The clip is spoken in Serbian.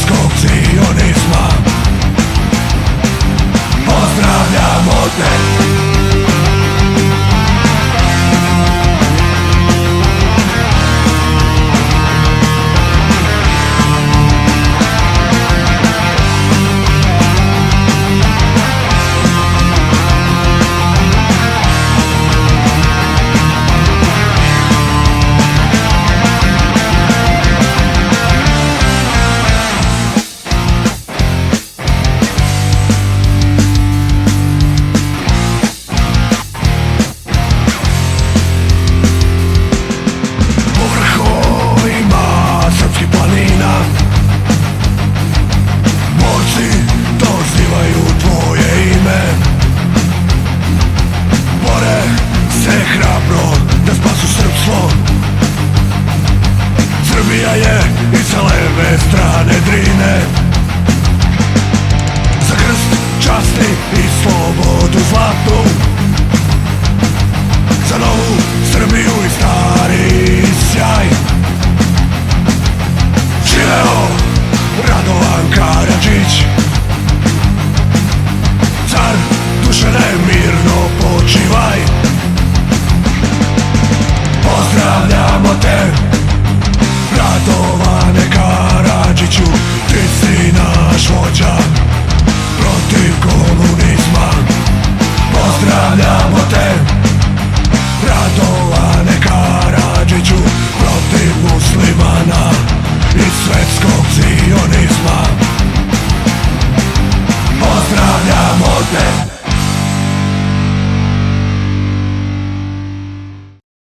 svetskog cionizma. Pozdravljamo te. Srbija je i sa leve strane Drine, za krst časti i slobodu zlatnu, za novu Srbiju i stari sjaj. Živeo Radovan Karadžić, car Dušane, mirno počivaj. Pozdravljamo te, Radovane Karadžiću, ti si naš vođa protiv komunizma. Pozdravljamo te, Radovane Karadžiću, protiv muslimana i svetskog cionizma. Pozdravljamo te.